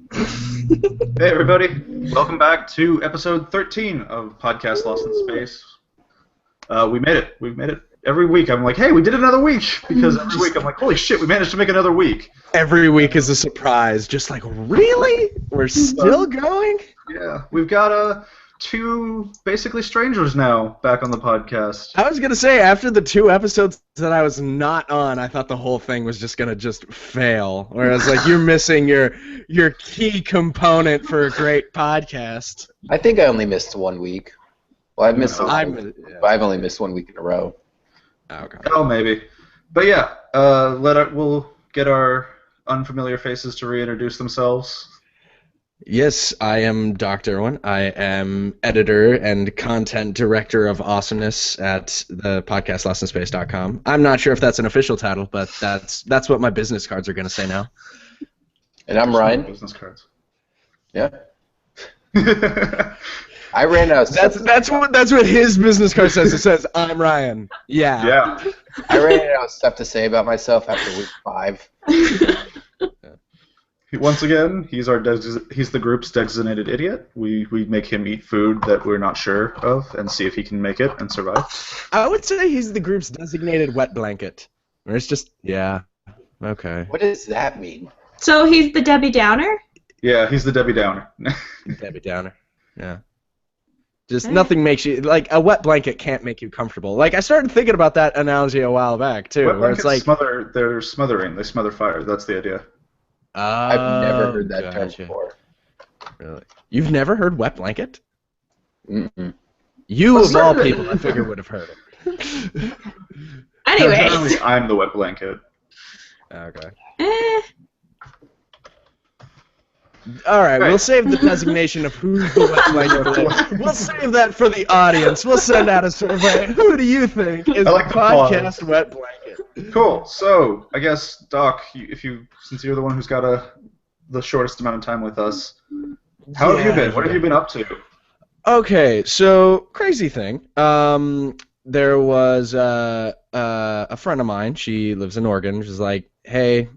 Hey everybody, welcome back to episode 13 of Podcast Lost in Space. We made it. We've made it. Every week I'm like, hey, we did another week! Because every week I'm like, holy shit, we managed to make another week. Every week is a surprise. Just like, really? We're still going? Yeah, we've got two basically strangers now back on the podcast. I was going to say, after the 2 episodes that I was not on, I thought the whole thing was just going to just fail. Whereas, like, you're missing your key component for a great podcast. I think I only missed 1 week. Well, I've missed. Yeah. I've only missed 1 week in a row. Okay. Oh, maybe. But yeah, we'll get our unfamiliar faces to reintroduce themselves. Yes, I am Dr. Irwin. I am editor and content director of awesomeness at the podcast lostinspace.com. I'm not sure if that's an official title, but that's what my business cards are going to say now. And I'm Ryan. Business cards. Yeah. I ran out. That's what his business card says. It says, "I'm Ryan." Yeah. Yeah. I ran out of stuff to say about myself after week 5. Once again, he's the group's designated idiot. We make him eat food that we're not sure of and see if he can make it and survive. I would say he's the group's designated wet blanket. Or it's just, yeah, okay. What does that mean? So he's the Debbie Downer? Yeah, he's the Debbie Downer. Debbie Downer. Yeah. Just nothing makes you, like, a wet blanket can't make you comfortable. Like, I started thinking about that analogy a while back, too. Wet where it's like, they're smothering. They smother fire. That's the idea. I've never heard that term gotcha. before. Really? You've never heard wet blanket? Mm-mm. You, Well, of all certainly. people, I figure would have heard it. Anyway. Apparently, I'm the wet blanket. Okay. Eh, All right, Right. we'll save the designation of who's the wet blanket. We'll save that for the audience. We'll send out a survey. Who do you think is I like the the pause. podcast wet blanket? Cool. So, I guess, Doc, since you're the one who's got the shortest amount of time with us, how have you been? What have you been up to? Okay, so crazy thing. There was a friend of mine. She lives in Oregon. She's like, hey.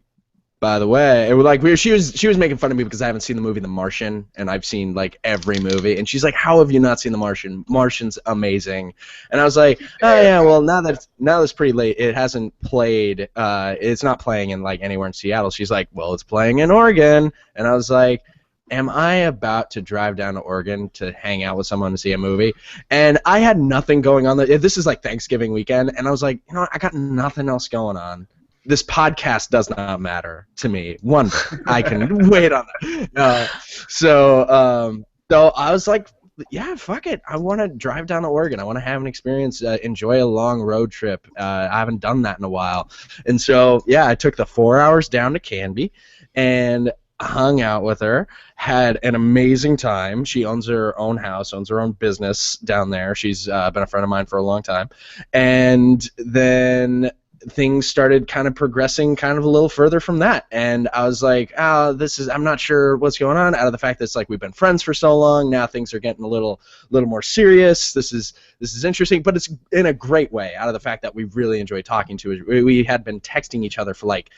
By the way, she was making fun of me because I haven't seen the movie The Martian, and I've seen like every movie. And she's like, "How have you not seen The Martian? Martian's amazing." And I was like, "Oh yeah, well now it's pretty late. It hasn't played. It's not playing in like anywhere in Seattle." She's like, "Well, it's playing in Oregon." And I was like, am I about to drive down to Oregon to hang out with someone to see a movie? And I had nothing going on. This is like Thanksgiving weekend, and I was like, you know what? I got nothing else going on. This podcast does not matter to me. I can wait on that. So I was like, yeah, fuck it. I want to drive down to Oregon. I want to have an experience, enjoy a long road trip. I haven't done that in a while. And so, yeah, I took the 4 hours down to Canby and hung out with her, had an amazing time. She owns her own house, owns her own business down there. She's been a friend of mine for a long time. And then things started kind of progressing kind of a little further from that, and I was like, I'm not sure what's going on, out of the fact that it's like we've been friends for so long. Now things are getting a little more serious. This is interesting, but it's in a great way, out of the fact that we really enjoyed talking to it. We had been texting each other for like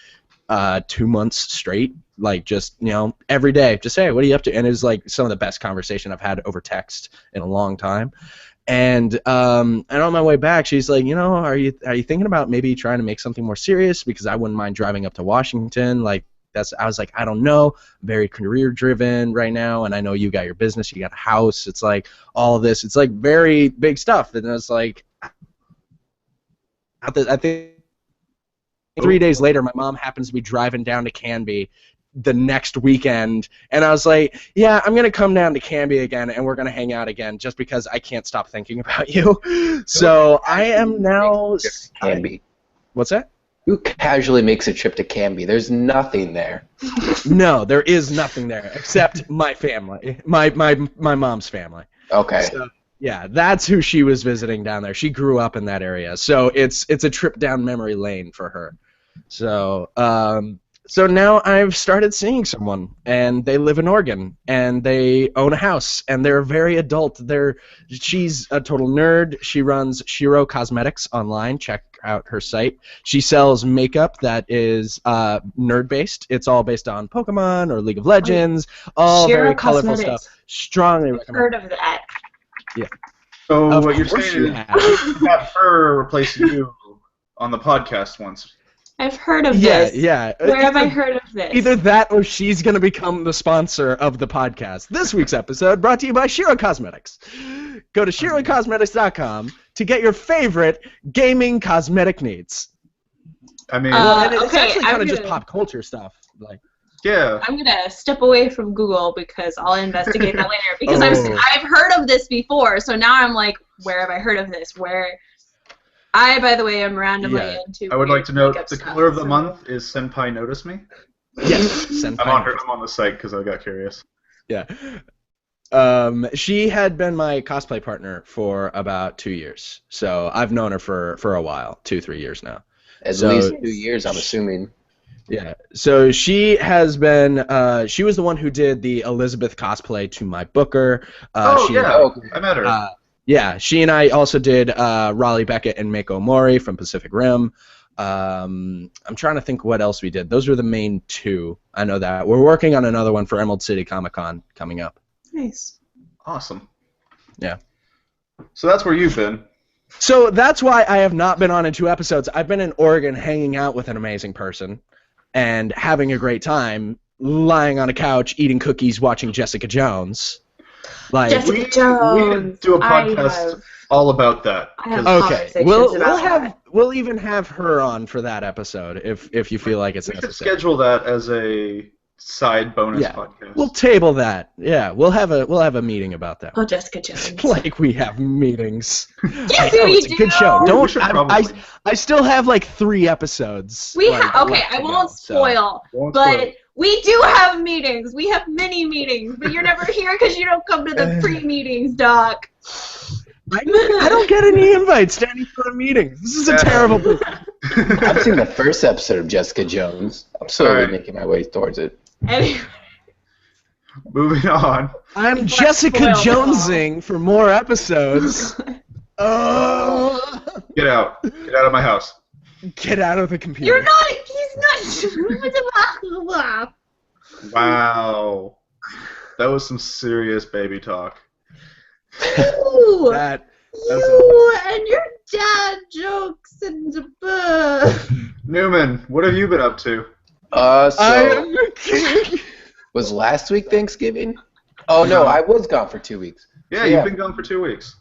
2 months straight, like just, every day, just say, hey, what are you up to? And it was like some of the best conversation I've had over text in a long time. And on my way back, she's like, are you thinking about maybe trying to make something more serious? Because I wouldn't mind driving up to Washington. Like, I was like, I don't know. I'm very career driven right now, and I know you got your business, you got a house. It's like all of this. It's like very big stuff. And it's like, I think 3 days later, my mom happens to be driving down to Canby the next weekend, and I was like, yeah, I'm gonna come down to Canby again, and we're gonna hang out again, just because I can't stop thinking about you. So I am now. Canby. What's that? Who casually makes a trip to Canby? There's nothing there. No, there is nothing there except my family, my mom's family. Okay. So, yeah, that's who she was visiting down there. She grew up in that area, so it's a trip down memory lane for her. So So now I've started seeing someone, and they live in Oregon, and they own a house, and they're very adult. She's a total nerd. She runs Shiro Cosmetics online. Check out her site. She sells makeup that is nerd-based. It's all based on Pokemon or League of Legends, all Shiro very colorful Cosmetics. stuff. Strongly recommend. Heard of that? So Of what you're course saying you is have. you have her replace you on the podcast once. I've heard of Yeah, this. yeah. Where have I heard of this? Either that or she's going to become the sponsor of the podcast. This week's episode brought to you by Shiro Cosmetics. Go to ShiroCosmetics.com to get your favorite gaming cosmetic needs. I mean, And it's okay, actually kind I'm of just gonna- pop culture stuff. Like, yeah. I'm gonna step away from Google because I'll investigate that later. Because Oh. I've heard of this before, so now I'm like, where have I heard of this? Where? I, by the way, am randomly Yeah. into. I would like to note makeup the stuff, color of the so- month is Senpai Notice Me. yes, Senpai. I'm on the site because I got curious. Yeah. She had been my cosplay partner for about 2 years. So I've known her for a while, 2-3 years now. At So- least 2 years, I'm assuming. Yeah. So she has been. She was the one who did the Elizabeth cosplay to my Booker. She, I met her. Yeah. She and I also did Raleigh Beckett and Mako Mori from Pacific Rim. I'm trying to think what else we did. Those were the main two. I know that. We're working on another one for Emerald City Comic Con coming up. Nice. Awesome. Yeah. So that's where you've been. So that's why I have not been on in 2 episodes. I've been in Oregon hanging out with an amazing person and having a great time, lying on a couch, eating cookies, watching Jessica Jones. Like, Jessica We Jones. could do a I podcast have- all about that. I have 'cause okay, conversations we'll about have that. we'll even have her on for that episode if you feel like it's we should necessary. schedule that as a side bonus Yeah. podcast. We'll table that. Yeah, we'll have a meeting about that. Oh, Jessica Jones. Like we have meetings. Yes, I know, we it's a good show. We Don't should I probably- I still have like 3 episodes. We like, have. Okay, left I to won't go, so. spoil, Won't but spoil. we do have meetings. We have many meetings, but you're never here because you don't come to the pre-meetings, Doc. I don't get any invites to any sort of meetings. This is a Yeah. terrible business. I've seen the first episode of Jessica Jones. I'm slowly Alright. making my way towards it. Anyway, Moving on. I'm Let's Jessica spoil it all. Jonesing for more episodes. Oh, Get out. Get out of my house. get out of the computer. you're not. He's not. Wow. That was some serious baby talk. Ooh, That. you and your dad jokes and the Newman, what have you been up to? I So am the king. was last week Thanksgiving? Oh no, I was gone for 2 weeks. Yeah, So, you've yeah. been gone for 2 weeks.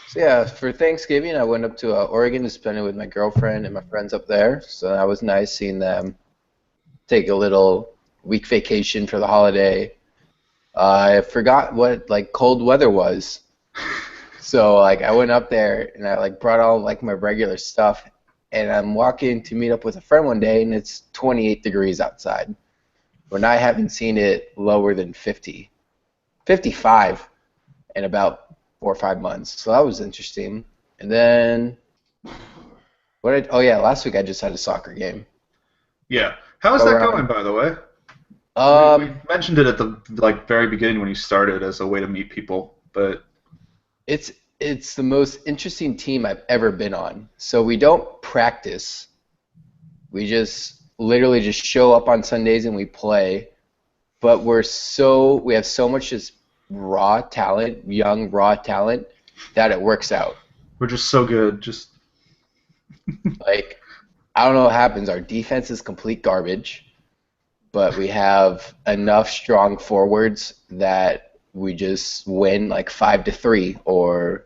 So yeah, for Thanksgiving I went up to Oregon to spend it with my girlfriend and my friends up there. So that was nice seeing them take a little week vacation for the holiday. I forgot what like cold weather was. So like I went up there and I like brought all like my regular stuff and I'm walking to meet up with a friend one day and it's 28 degrees outside. When I haven't seen it lower than 50. 55 in about 4 or 5 months. So that was interesting. And then last week I just had a soccer game. Yeah. How's that going, by the way? We mentioned it at the very beginning when you started as a way to meet people, but It's the most interesting team I've ever been on. So we don't practice. We just literally just show up on Sundays and we play. But we have so much just raw talent, young raw talent, that it works out. we're just so good. Just Like, I don't know what happens. Our defense is complete garbage, but we have enough strong forwards that we just win like 5-3, or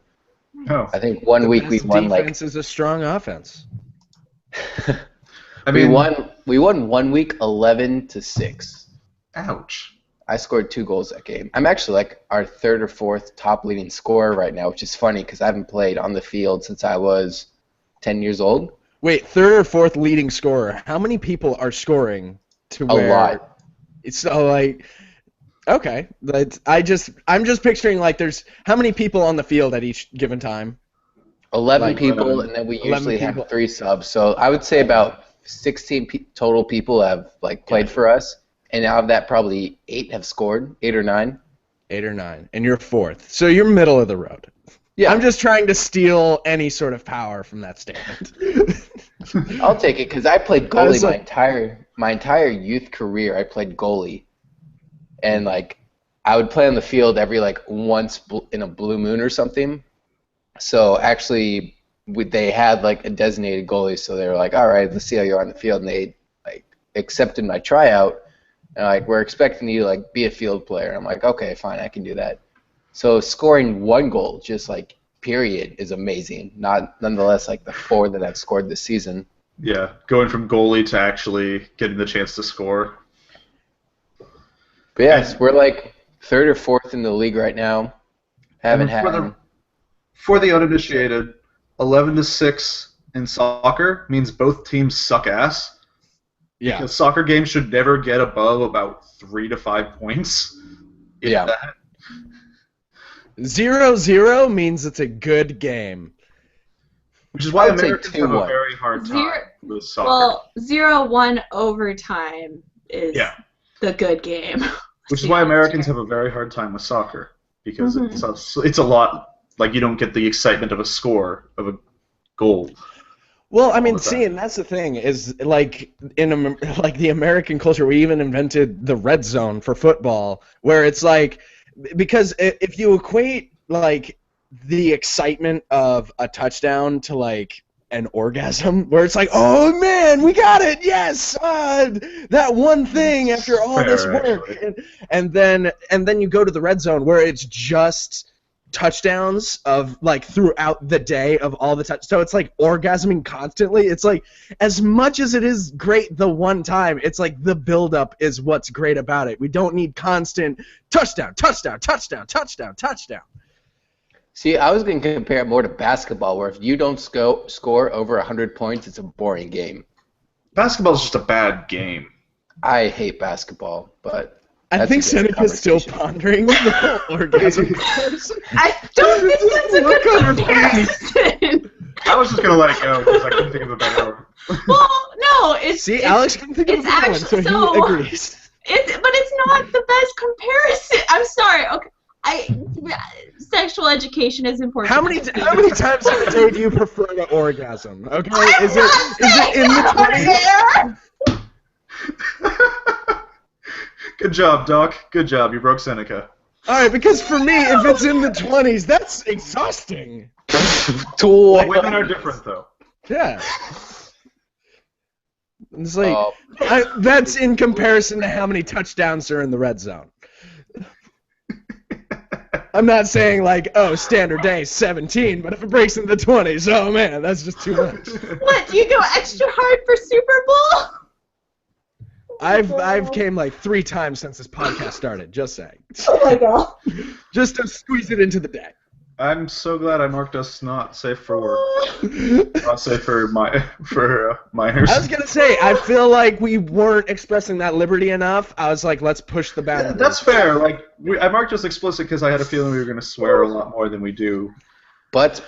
oh. I think one week we Best won like defense is a strong offense. I mean, we won 1 week 11-6. ouch. I scored 2 goals that game. I'm actually like our 3rd or 4th top leading scorer right now, which is funny because I haven't played on the field since I was 10 years old. Wait, 3rd or 4th leading scorer. How many people are scoring to A where lot. It's so like okay. I'm just picturing like there's how many people on the field at each given time? 11 Like, people, and then we 11 usually people. have 3 subs. So I would say about 16 total people have like played for us, and out of that, probably 8 have scored, 8 or 9. 8 or 9, and you're 4th, so you're middle of the road. Yeah, I'm just trying to steal any sort of power from that statement. I'll take it because I played I was goalie my entire youth career. I played goalie, and like I would play on the field every like once in a blue moon or something. So actually, they had like a designated goalie, so they were like, "All right, let's see how you're on the field," and they like accepted my tryout, and like we're expecting you to like be a field player. I'm like, okay, fine, I can do that. So scoring 1 goal, just like period, is amazing. Nonetheless, like the 4 that I've scored this season. Yeah, going from goalie to actually getting the chance to score. But yes, we're like 3rd or 4th in the league right now. Haven't had. For the uninitiated, 11-6 in soccer means both teams suck ass. Yeah. Because soccer games should never get above about 3 to 5 points. Yeah. 0-0 means it's a good game. Which is why I would say Americans have a 2-1. very hard time with soccer. Well, 0-1 overtime is the good game. Which is why Americans have a very hard time with soccer. Because it's a lot, like you don't get the excitement of a score, of a goal. Well, I mean, see, and that's the thing is like like the American culture, we even invented the red zone for football, where it's like, because if you equate like the excitement of a touchdown to like an orgasm, where it's like, oh man, we got it, yes, that one thing after all this work, and then you go to the red zone where it's just touchdowns of like throughout the day of all the so it's like orgasming constantly. It's like as much as it is great the one time, it's like the build-up is what's great about it. We don't need constant touchdown. See, I was going to compare it more to basketball, where if you don't score over 100 points, it's a boring game. Basketball is just a bad game. I hate basketball, but I think Seneca's still pondering the whole orgasm comparison. I don't think that's a good comparison. I was just going to let it go because I couldn't think of a better one. Well, no, See, Alex couldn't think of a better one, so he agrees. But it's not the best comparison. I'm sorry. Okay. Sexual education is important. How many times in a day do you prefer the orgasm? Okay, is it in the 20s? Good job, Doc. Good job. You broke Seneca. All right, because for me, if it's in the 20s, that's exhausting. Women are different, though. Yeah. It's like that's in comparison to how many touchdowns are in the red zone. I'm not saying like, oh, standard day 17, but if it breaks into the 20s, oh man, that's just too much. What? Do you go extra hard for Super Bowl? I've came like 3 times since this podcast started. Just saying. Oh my god. Just to squeeze it into the day. I'm so glad I marked us not safe for work. Not safe for minors. I was gonna say, I feel like we weren't expressing that liberty enough. I was like, let's push the boundary. Yeah, that's fair. Like I marked us explicit because I had a feeling we were gonna swear a lot more than we do. But,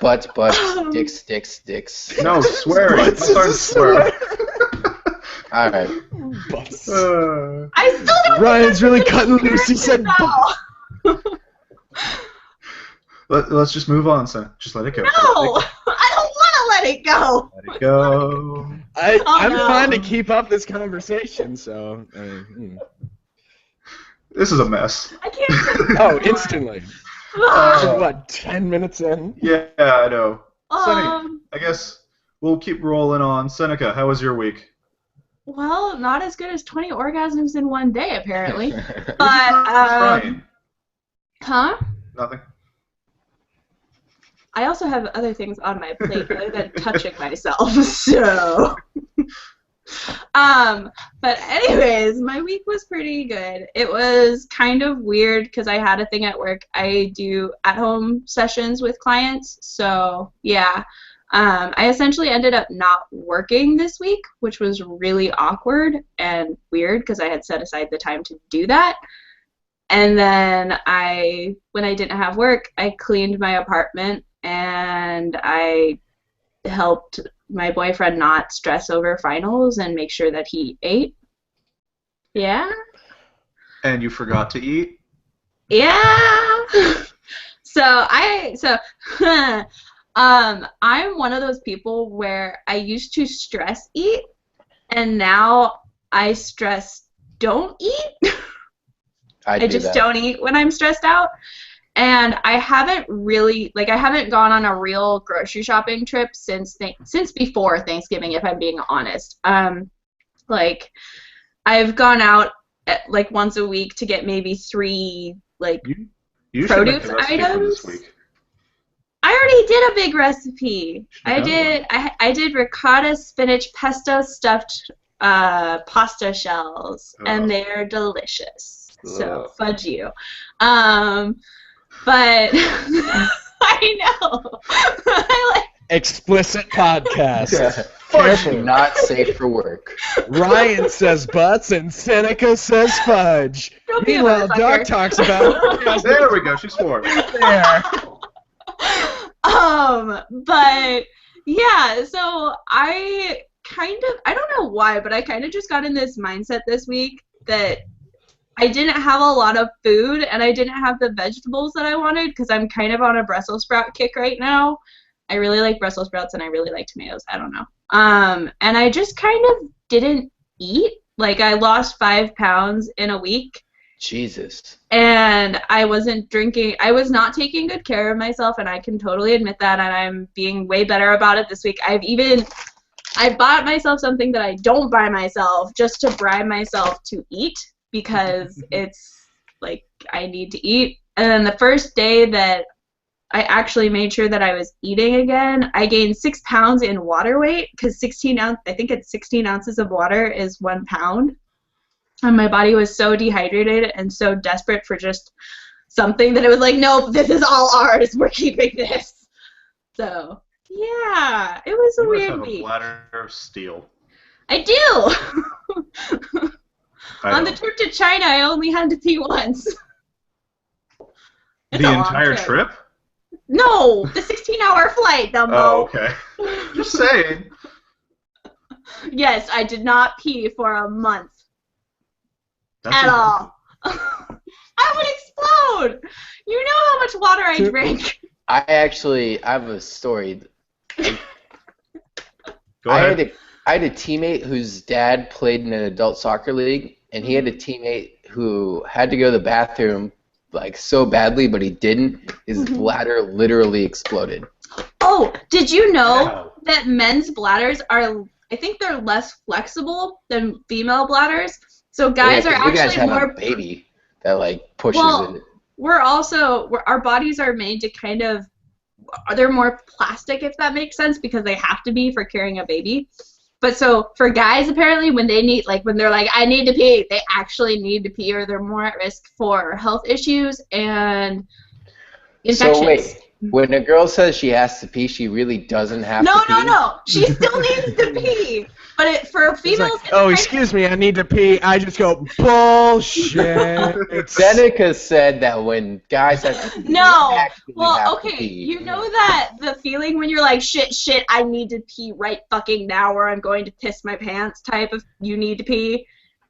dicks. No, swearing. I'm starting to swear. All right. I still don't. Ryan's really cutting loose. He said, Let's just move on, son. Just let it go. No, I don't want to let it go. Let it go. I'm trying to keep up this conversation, so. This is a mess. I can't. Oh, instantly. What, 10 minutes in? Yeah, I know. Senny, I guess we'll keep rolling on. Seneca, how was your week? Well, not as good as 20 orgasms in one day, apparently. But, Brian. Huh? Nothing. I also have other things on my plate other than touching myself, so. But anyways, my week was pretty good. It was kind of weird because I had a thing at work. I do at-home sessions with clients, so yeah. I essentially ended up not working this week, which was really awkward and weird because I had set aside the time to do that. And then when I didn't have work, I cleaned my apartment and I helped my boyfriend not stress over finals and make sure that he ate. Yeah. And you forgot to eat? Yeah. I'm one of those people where I used to stress eat, and now I stress don't eat. I just don't eat when I'm stressed out. And I haven't gone on a real grocery shopping trip since before Thanksgiving, if I'm being honest. Like, I've gone out like once a week to get maybe 3 like you produce items. This week. I already did a big recipe. Yeah. I did ricotta spinach pesto stuffed pasta shells, and they're delicious. So fudge you. But I know. I like Explicit podcast. Careful, not safe for work. Ryan says butts and Seneca says fudge. Don't be a Meanwhile, Doc motherfucker. talks about There we go. She swore. there. But yeah, so I don't know why, but I kind of just got in this mindset this week that I didn't have a lot of food and I didn't have the vegetables that I wanted because I'm kind of on a Brussels sprout kick right now. I really like Brussels sprouts and I really like tomatoes. I don't know. And I just kind of didn't eat. Like, I lost 5 pounds in a week. Jesus. And I wasn't drinking. I was not taking good care of myself, and I can totally admit that, and I'm being way better about it this week. I bought myself something that I don't buy myself just to bribe myself to eat because it's like I need to eat. And then the first day that I actually made sure that I was eating again, I gained 6 pounds in water weight because 16 ounces of water is 1 pound. And my body was so dehydrated and so desperate for just something that it was like, nope, this is all ours. We're keeping this. So, yeah, it was a weird week. You must have a bladder of steel. I do. On the trip to China, I only had to pee once. The entire trip? No, the 16-hour flight, Dumbo. Oh, okay. Just saying. Yes, I did not pee for a month. That's at all. I would explode. You know how much water I drink. I have a story. Go ahead. I had a teammate whose dad played in an adult soccer league, and he had a teammate who had to go to the bathroom like so badly, but he didn't. His bladder literally exploded. Oh, did you know Wow. that men's bladders are, I think they're less flexible than female bladders? So guys are you guys actually have more a baby that like pushes it. Our bodies are made to kind of, they're more plastic, if that makes sense, because they have to be for carrying a baby. But so for guys, apparently, when they're like, I need to pee, they actually need to pee, or they're more at risk for health issues and infections. So wait, when a girl says she has to pee, she really doesn't have to pee? No. She still needs to pee. But for females, Like, oh, excuse me, I need to pee. I just go, bullshit. Seneca said that when guys have to pee, No. they actually Well, have okay, to pee. you know that the feeling when you're like, shit, I need to pee right fucking now or I'm going to piss my pants type of you need to pee.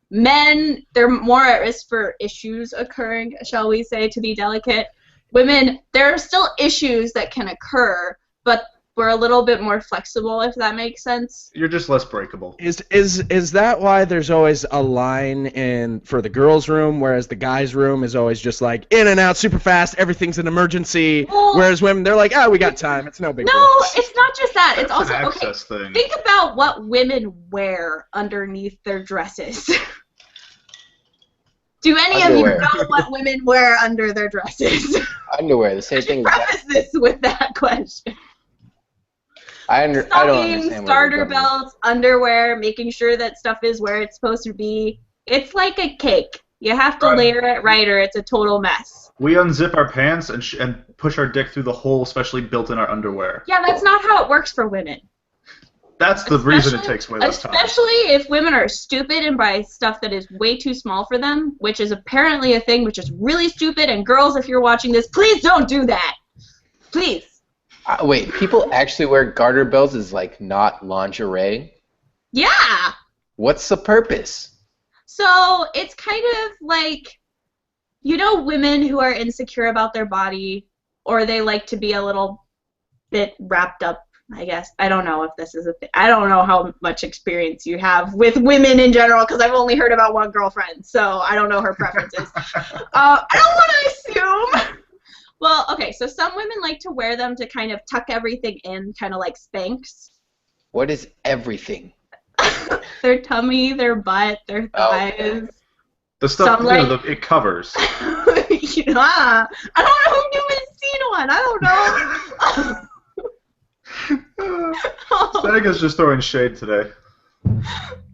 Men, they're more at risk for issues occurring, shall we say, to be delicate. Women, there are still issues that can occur, but we're a little bit more flexible, if that makes sense. You're just less breakable. Is that why there's always a line for the girls' room, whereas the guys' room is always just like in and out super fast, everything's an emergency, Well, whereas women, they're like, we got time, it's no big deal. No, it's not just that. It's That's also, an okay, access thing. think about what women wear underneath their dresses. Do any Underwear. of you know what women wear under their dresses? Underwear, the same thing. Preface this with that question. I don't Stockings, understand. starter belts, underwear, making sure that stuff is where it's supposed to be. It's like a cake. You have to Right. layer it right or it's a total mess. We unzip our pants and push our dick through the hole specially built in our underwear. Yeah, that's not how it works for women. That's the reason it takes way less time. Especially if women are stupid and buy stuff that is way too small for them, which is apparently a thing which is really stupid. And girls, if you're watching this, please don't do that. Please. Wait, people actually wear garter belts as like not lingerie? Yeah. What's the purpose? So it's kind of like, women who are insecure about their body, or they like to be a little bit wrapped up, I guess. I don't know if this is a thing. I don't know how much experience you have with women in general, because I've only heard about one girlfriend, so I don't know her preferences. I don't want to assume. Well, okay, so some women like to wear them to kind of tuck everything in, kind of like Spanx. What is everything? Their tummy, their butt, their thighs. The stuff Some, like- it covers. I don't know if you've seen one. I don't know. Seneca's just throwing shade today.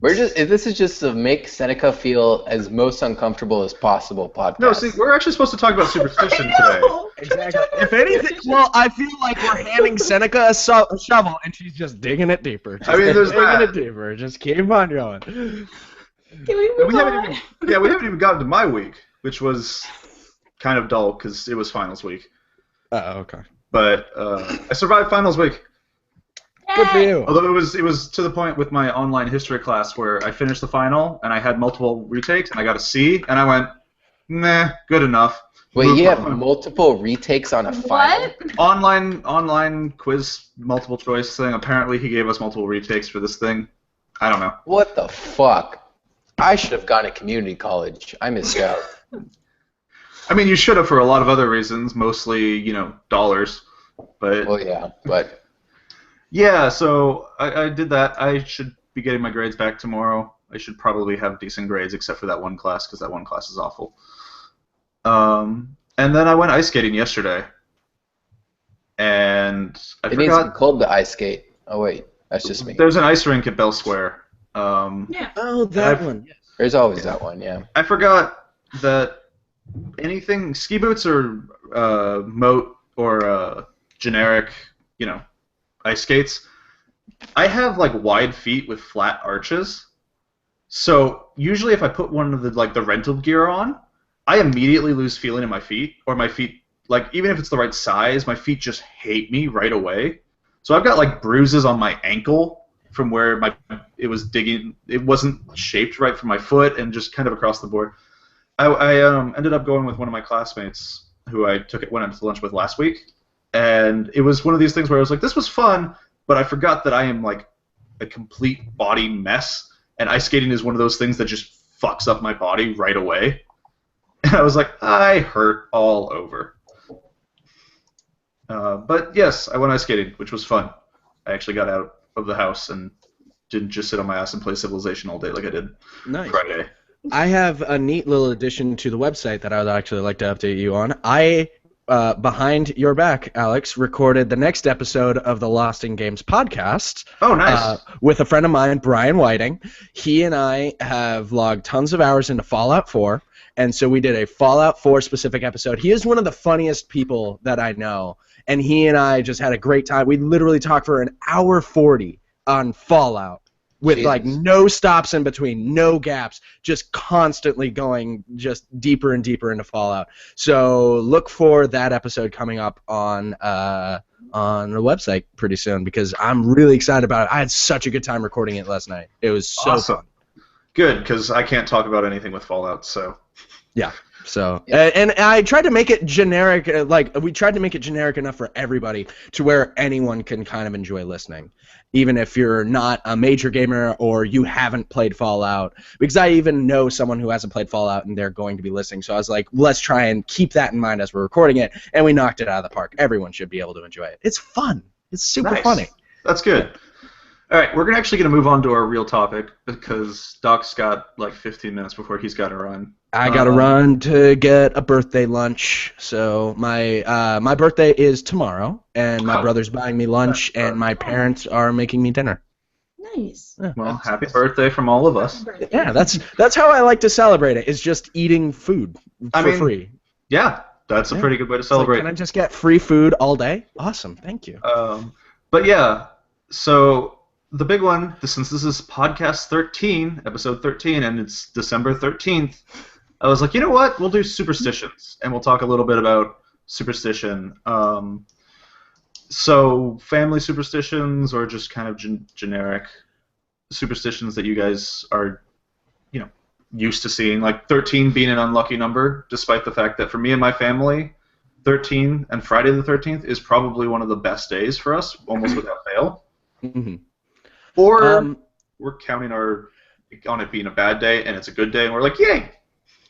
This is just to make Seneca feel as most uncomfortable as possible podcast. No, see, we're actually supposed to talk about superstition today. Exactly. If anything, well, I feel like we're handing Seneca a shovel, and she's just digging it deeper. Just there's digging that. it deeper. Just keep on going. Can we move We on? haven't even gotten to my week, which was kind of dull because it was finals week. Oh, okay. But I survived finals week. Good for you. Although it was to the point with my online history class where I finished the final and I had multiple retakes and I got a C and I went, nah, good enough. Wait, Move you have on. multiple retakes on a final? What? Online quiz multiple choice thing. Apparently he gave us multiple retakes for this thing. I don't know. What the fuck? I should have gone to community college. I missed out. I mean, you should have for a lot of other reasons, mostly, dollars. But Well, yeah, but yeah, so I did that. I should be getting my grades back tomorrow. I should probably have decent grades except for that one class because that one class is awful. And then I went ice skating yesterday. And I it needs to be forgot called the ice skate. Oh wait, that's just me. there's an ice rink at Bell Square. Yeah. Oh, that I've- one. There's always that one, yeah. I forgot that anything ski boots or moat or generic, ice skates. I have like wide feet with flat arches, so usually if I put one of the rental gear on, I immediately lose feeling in my feet, or my feet, like even if it's the right size, my feet just hate me right away. So I've got like bruises on my ankle from where it was digging. It wasn't shaped right for my foot, and just kind of across the board. I ended up going with one of my classmates who I went out to lunch with last week, and it was one of these things where I was like, this was fun, but I forgot that I am like a complete body mess, and ice skating is one of those things that just fucks up my body right away. And I was like, I hurt all over. But yes, I went ice skating, which was fun. I actually got out of the house and didn't just sit on my ass and play Civilization all day like I did Nice. Friday. I have a neat little addition to the website that I would actually like to update you on. I, behind your back, Alex, recorded the next episode of the Lost in Games podcast. Oh, nice. With a friend of mine, Brian Whiting. He and I have logged tons of hours into Fallout 4, and so we did a Fallout 4 specific episode. He is one of the funniest people that I know, and he and I just had a great time. We literally talked for an hour 40 on Fallout with Jesus. like no stops in between, no gaps, just constantly going just deeper and deeper into Fallout. So look for that episode coming up on the website pretty soon because I'm really excited about it. I had such a good time recording it last night. It was so Awesome. fun. Good, because I can't talk about anything with Fallout, so. Yeah. So Yeah. and I tried to make it generic, we tried to make it generic enough for everybody to where anyone can kind of enjoy listening, even if you're not a major gamer or you haven't played Fallout. Because I even know someone who hasn't played Fallout and they're going to be listening. So I was like, let's try and keep that in mind as we're recording it, and we knocked it out of the park. Everyone should be able to enjoy it. It's fun. It's super Nice. funny. That's good. All right, we're actually going to move on to our real topic because Doc's got like 15 minutes before he's got to run. I gotta run to get a birthday lunch. So my birthday is tomorrow, and my Oh. brother's buying me lunch, and my parents are making me dinner. Nice. Well, happy birthday from all of us. Yeah, that's how I like to celebrate it. Is just eating food I for mean, free. Yeah, that's a Yeah. pretty good way to It's like, celebrate. can I just get free food all day? Awesome, thank you. But yeah, so the big one, since this is podcast 13, episode 13, and it's December 13th, I was like, you know what? We'll do superstitions, and we'll talk a little bit about superstition. So, family superstitions or just kind of generic superstitions that you guys are, used to seeing, like 13 being an unlucky number, despite the fact that for me and my family, 13 and Friday the 13th is probably one of the best days for us, almost without fail. Mm-hmm. Or we're counting on it being a bad day and it's a good day, and we're like, yay!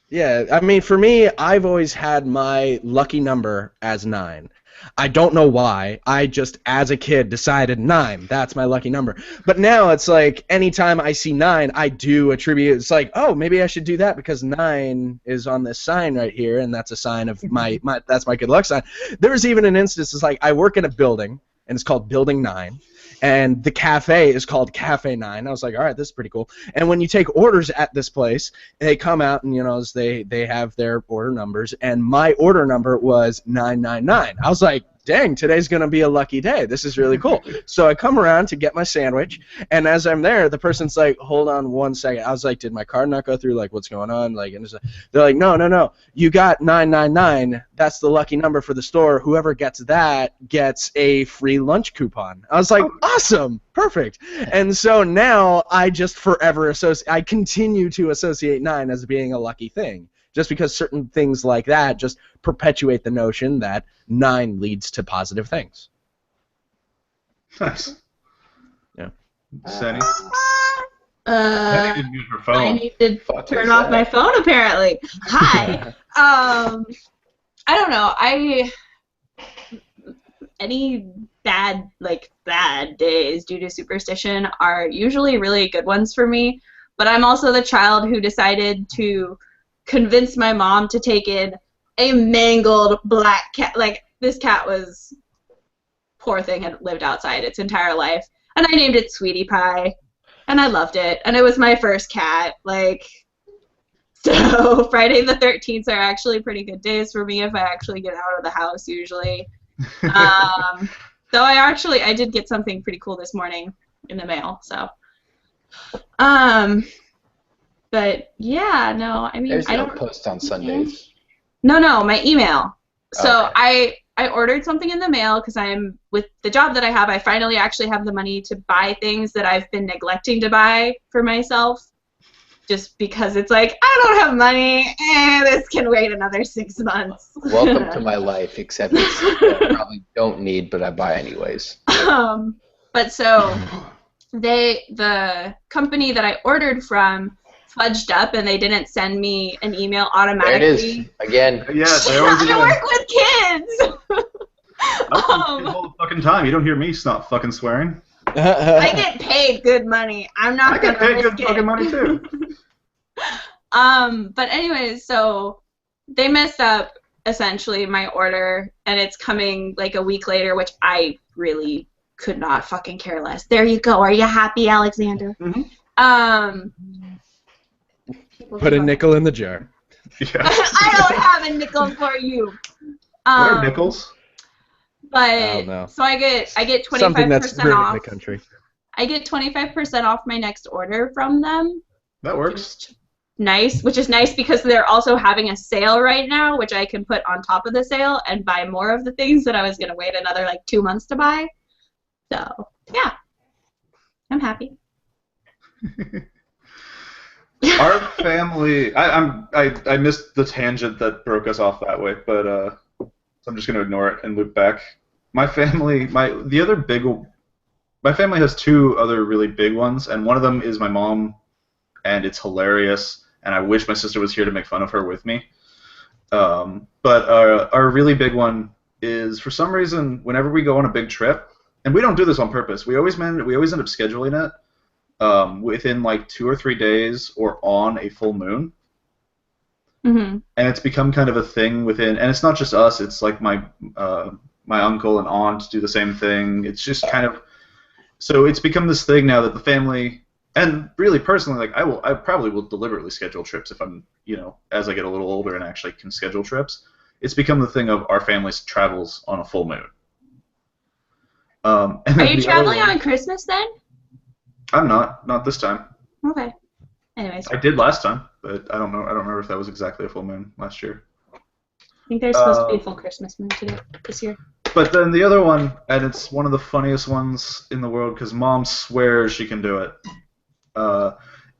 Yeah, I mean, for me, I've always had my lucky number as 9. I don't know why. I just, as a kid, decided 9. That's my lucky number. But now it's like anytime I see 9, I do attribute. It's like, oh, maybe I should do that because 9 is on this sign right here, and that's a sign of my that's my good luck sign. There was even an instance. It's like I work in a building, and it's called Building 9. And the cafe is called Cafe 9. I was like, all right, this is pretty cool. And when you take orders at this place, they come out and, they have their order numbers. And my order number was 999. I was like, dang, today's going to be a lucky day. This is really cool. So I come around to get my sandwich. And as I'm there, the person's like, hold on one second. I was like, did my card not go through? Like, what's going on? Like, and they're like, no. You got 999. That's the lucky number for the store. Whoever gets that gets a free lunch coupon. I was like, awesome. Perfect. And so now I just forever I continue to associate 9 as being a lucky thing. Just because certain things like that just perpetuate the notion that 9 leads to positive things. Nice. Yeah. Sandy? Sandy didn't use her phone. I need to turn off my phone, apparently. Hi. I don't know. Any bad days due to superstition are usually really good ones for me, but I'm also the child who decided to convince my mom to take in a mangled black cat. Like, this cat was, poor thing, had lived outside its entire life, and I named it Sweetie Pie, and I loved it, and it was my first cat. So Friday the 13th are actually pretty good days for me if I actually get out of the house usually. Though I did get something pretty cool this morning in the mail, so but yeah, no, I mean, There's I no don't post on Sundays. No, my email. So Okay. I ordered something in the mail because I'm, with the job that I have, I finally actually have the money to buy things that I've been neglecting to buy for myself. Just because it's like, I don't have money, this can wait another 6 months. Welcome to my life, except it's I probably don't need, but I buy anyways. But so the company that I ordered from fudged up, and they didn't send me an email automatically. There it is again. Yeah, they always do. I work with kids. All the fucking time. You don't hear me not fucking swearing. I get paid good money. I'm not I get gonna paid good risk fucking it. money too. But anyways, so they messed up essentially my order, and it's coming like a week later, which I really could not fucking care less. There you go. Are you happy, Alexander? Mm-hmm. Put a nickel in the jar. Yeah. I don't have a nickel for you. What are nickels? Oh, no. So I get 25% Something that's brewed off. in the country. I get 25% off my next order from them. That works. Which is nice because they're also having a sale right now, which I can put on top of the sale and buy more of the things that I was going to wait another 2 months to buy. So, yeah. I'm happy. Our family, I missed the tangent that broke us off that way, but so I'm just going to ignore it and loop back. My family, my family has 2 other really big ones, and one of them is my mom, and it's hilarious, and I wish my sister was here to make fun of her with me. But our really big one is, for some reason, whenever we go on a big trip, and we don't do this on purpose, we always end up scheduling it within 2 or 3 days or on a full moon. Mm-hmm. And it's become kind of a thing within, and it's not just us, it's my uncle and aunt do the same thing. It's just kind of, so it's become this thing now that the family, and really personally, I probably will deliberately schedule trips if I'm, as I get a little older and actually can schedule trips. It's become the thing of our family's travels on a full moon. Are you traveling on Christmas then? I'm not this time. Okay. Anyways. I did last time, but I don't know. I don't remember if that was exactly a full moon last year. I think there's supposed to be a full Christmas moon this year. But then the other one, and it's one of the funniest ones in the world because Mom swears she can do it.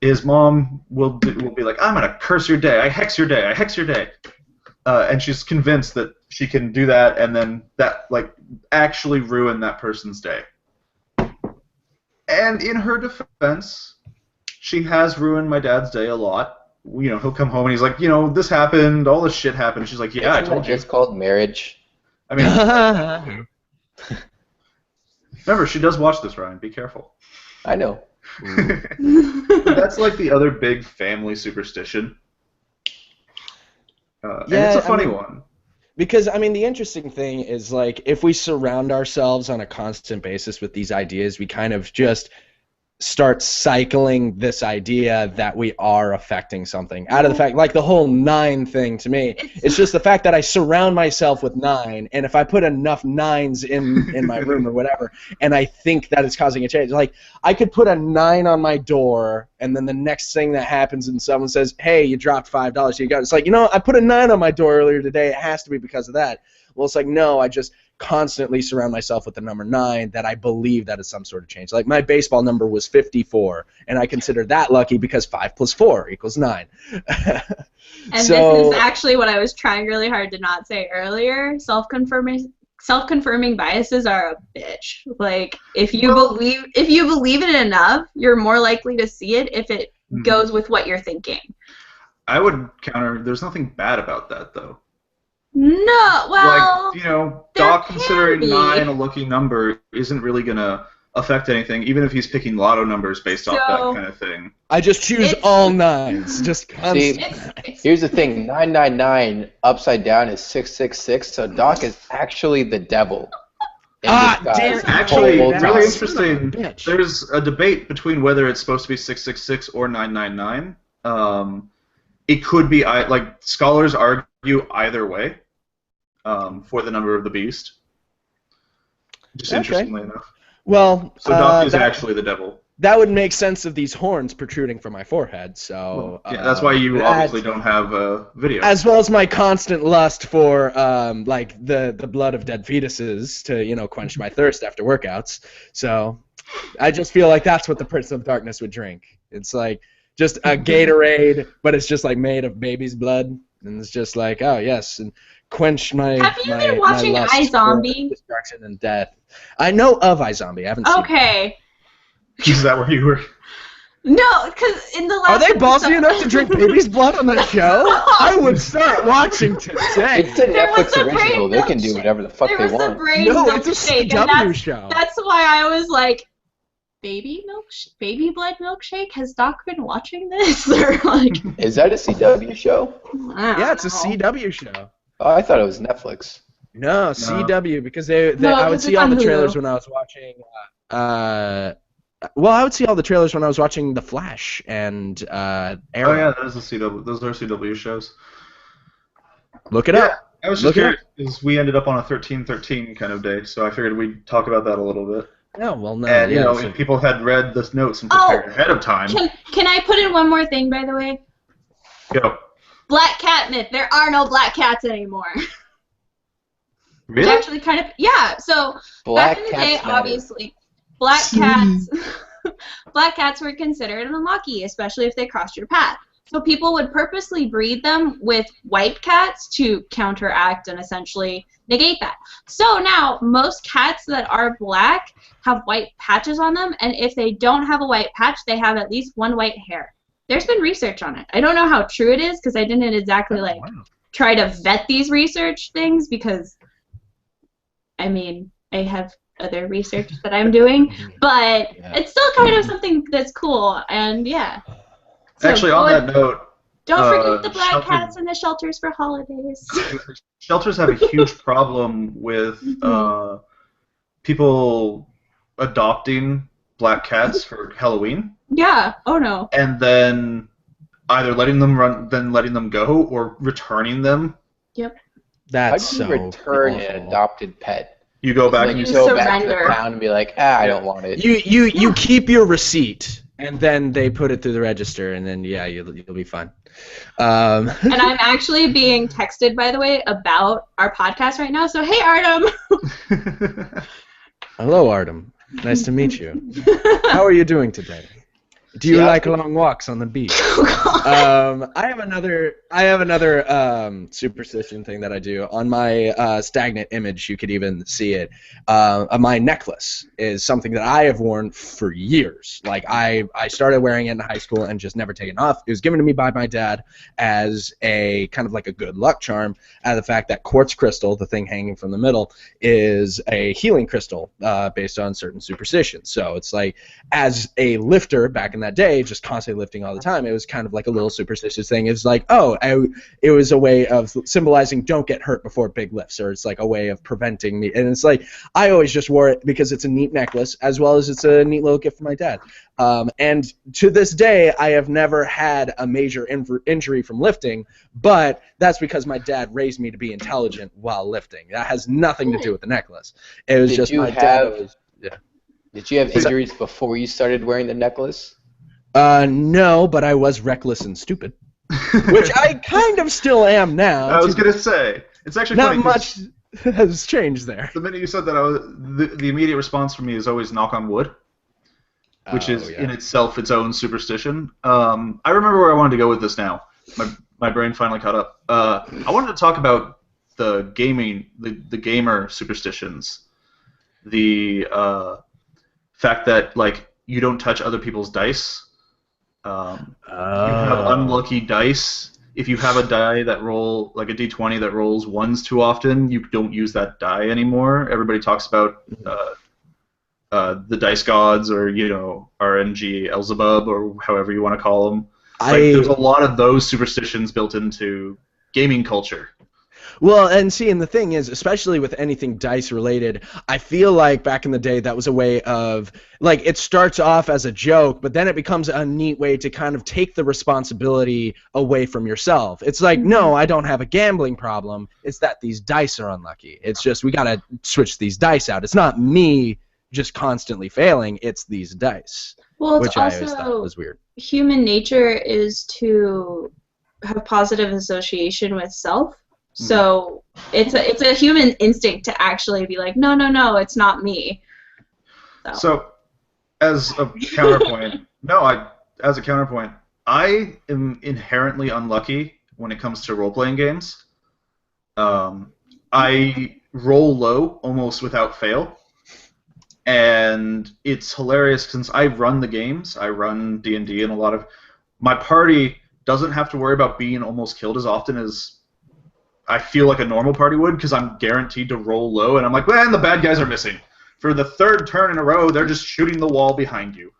Is Mom will be like, I'm gonna curse your day, I hex your day, I hex your day, and she's convinced that she can do that, and then that like actually ruin that person's day. And in her defense, she has ruined my dad's day a lot. You know, he'll come home and he's like, you know, this happened, all this shit happened. She's like, yeah, I told you. It's called marriage. I mean, remember, she does watch this, Ryan. Be careful. I know. That's like the other big family superstition. And it's a funny one. Because, I mean, the interesting thing is, like, if we surround ourselves on a constant basis with these ideas, we kind of just start cycling this idea that we are affecting something. Out of the fact, like the whole 9 thing to me, it's just the fact that I surround myself with 9, and if I put enough 9s in my room or whatever, and I think that it's causing a change, like, I could put a 9 on my door, and then the next thing that happens and someone says, hey, you dropped $5, you got it. It's like, you know, I put a 9 on my door earlier today, it has to be because of that. Well, it's like, no, I just constantly surround myself with the number 9 that I believe that is some sort of change. Like my baseball number was 54, and I consider that lucky because 5 + 4 = 9. And this is actually what I was trying really hard to not say earlier. Self-confirming biases are a bitch. Like if you believe it enough, you're more likely to see it if it goes with what you're thinking. I would counter. There's nothing bad about that, though. No, well, like, you know, Doc considering 9 a lucky number isn't really gonna affect anything, even if he's picking lotto numbers based off that kind of thing. I just choose all 9s, just constant. Here's the thing: 999 upside down is 666. So Doc is actually the devil. Damn! Actually, really interesting. There's a debate between whether it's supposed to be 666 or 999. It could be like scholars argue either way for the number of the beast. Just interestingly enough. Well, so Doc is actually the devil. That would make sense of these horns protruding from my forehead. So yeah, that's why you obviously don't have a video. As well as my constant lust for like the blood of dead fetuses to quench my thirst after workouts. So I just feel like that's what the Prince of Darkness would drink. It's like just a Gatorade, but it's just like made of baby's blood, and it's just like, oh yes, and quench my. Have you been watching iZombie? Destruction and death. I know of iZombie. I haven't seen it. Okay. Is that where you were? No, because in the last. Are they ballsy enough to drink baby's blood on that show? I would start watching today. It's a Netflix original. They can do whatever the fuck they want. No, it's a CW show. That's why I was like. Baby blood milkshake? Has Doc been watching this? Or like, is that a CW show? Yeah, it's a CW show. Oh, I thought it was Netflix. No, CW, because I would see all the trailers when I was watching. Well, I would see all the trailers when I was watching The Flash and Arrow. Oh yeah, that is a CW. Those are CW shows. Look it up. I was just curious because we ended up on a 13/13 kind of day, so I figured we'd talk about that a little bit. Oh, well, no. And, if people had read the notes and prepared ahead of time... Can I put in one more thing, by the way? Go. Black cat myth. There are no black cats anymore. Really? It's actually kind of... Yeah, so back in the day, obviously, black cats were considered unlucky, especially if they crossed your path. So people would purposely breed them with white cats to counteract and essentially negate that. So now most cats that are black have white patches on them, and if they don't have a white patch, they have at least one white hair. There's been research on it. I don't know how true it is because I didn't exactly try to vet these research things because, I mean, I have other research that I'm doing, but it's still kind of something that's cool, and yeah. So actually, on that note, don't forget the black cats in the shelters for holidays. Shelters have a huge problem with people adopting black cats for Halloween. Yeah. Oh no. And then either letting them run, then letting them go, or returning them. Yep. That's How do you return an adopted pet? You go back and you go back to the town and be like, I don't want it. You keep your receipt. And then they put it through the register, and then you'll be fine. Um, And I'm actually being texted, by the way, about our podcast right now. So, hey, Artem. Hello, Artem. Nice to meet you. How are you doing today? Do you like long walks on the beach? I have another superstition thing that I do on my stagnant image. You could even see it. My necklace is something that I have worn for years. Like I started wearing it in high school and just never taken off. It was given to me by my dad as a kind of like a good luck charm. Out of the fact that quartz crystal, the thing hanging from the middle, is a healing crystal based on certain superstitions. So it's like, as a lifter back in that day, just constantly lifting all the time, it was kind of like a little superstitious thing. It's like, it was a way of symbolizing don't get hurt before big lifts, or it's like a way of preventing me. And it's like, I always just wore it because it's a neat necklace, as well as it's a neat little gift from my dad. And to this day, I have never had a major injury from lifting, but that's because my dad raised me to be intelligent while lifting. That has nothing to do with the necklace. It was just my dad. Did you have injuries before you started wearing the necklace? No, but I was reckless and stupid, which I kind of still am now. I was gonna say, it's actually not funny, much has changed there. The minute you said that, the immediate response from me is always knock on wood, which is in itself its own superstition. I remember where I wanted to go with this now. My brain finally caught up. I wanted to talk about the gamer superstitions. The fact that like you don't touch other people's dice. You have unlucky dice. If you have a die that roll like a d20 that rolls ones too often, you don't use that die anymore. Everybody talks about the dice gods, or RNG Elzebub, or however you want to call them. There's a lot of those superstitions built into gaming culture. Well, and see, and the thing is, especially with anything dice related, I feel like back in the day that was a way of, like, it starts off as a joke, but then it becomes a neat way to kind of take the responsibility away from yourself. It's like, no, I don't have a gambling problem. It's that these dice are unlucky. It's just we got to switch these dice out. It's not me just constantly failing. It's these dice, well, which I always thought was weird. Human nature is to have positive association with self. So it's a human instinct to actually be like, no, it's not me. So as a counterpoint, I am inherently unlucky when it comes to role-playing games. I roll low almost without fail, and it's hilarious since I run the games. I run D&D, and a lot of my party doesn't have to worry about being almost killed as often as I feel like a normal party would, because I'm guaranteed to roll low, and I'm like, man, the bad guys are missing. For the third turn in a row, they're just shooting the wall behind you,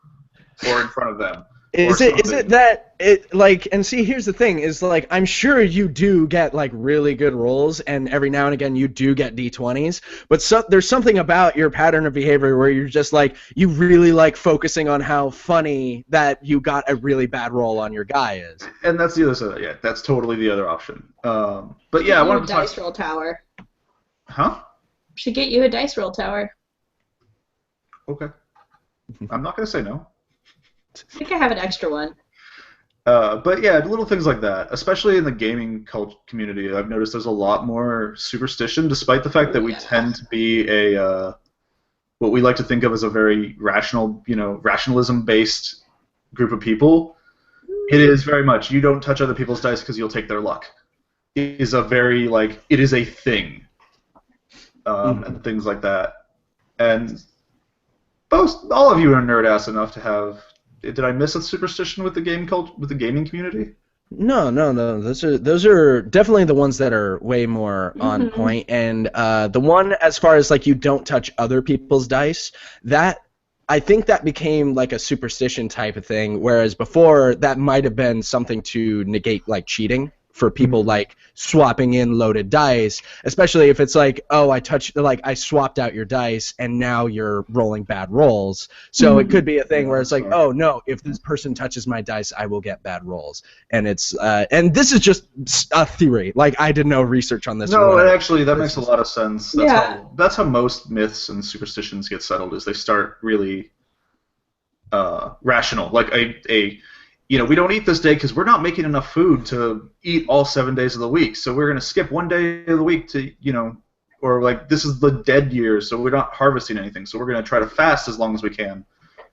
or in front of them. Is it that it like, and see, here's the thing, is like, I'm sure you do get like really good rolls, and every now and again you do get D20s, but there's something about your pattern of behavior where you're just like, you really like focusing on how funny that you got a really bad roll on your guy is. And that's the other side. Yeah, that's totally the other option. But yeah, I wanted to dice roll tower. Huh? Should get you a dice roll tower. Okay. I'm not gonna say no. I think I have an extra one. But yeah, little things like that, especially in the gaming community, I've noticed there's a lot more superstition, despite the fact that we tend to be a what we like to think of as a very rational, rationalism-based group of people. It is very much, you don't touch other people's dice because you'll take their luck. It is a very, like, it is a thing, and things like that. And all of you are nerd-ass enough to have. Did I miss a superstition with the gaming community? No. Those are definitely the ones that are way more on point. And the one as far as like you don't touch other people's dice, that I think that became like a superstition type of thing. Whereas before that might have been something to negate like cheating for people like swapping in loaded dice, especially if it's like, oh, I swapped out your dice and now you're rolling bad rolls. So it could be a thing where it's like, oh no, if this person touches my dice, I will get bad rolls. And it's and this is just a theory. Like I did no research on this. No, actually that makes a lot of sense. That's how most myths and superstitions get settled. Is they start really rational, like we don't eat this day because we're not making enough food to eat all 7 days of the week. So we're going to skip one day of the week to, or like this is the dead year, so we're not harvesting anything. So we're going to try to fast as long as we can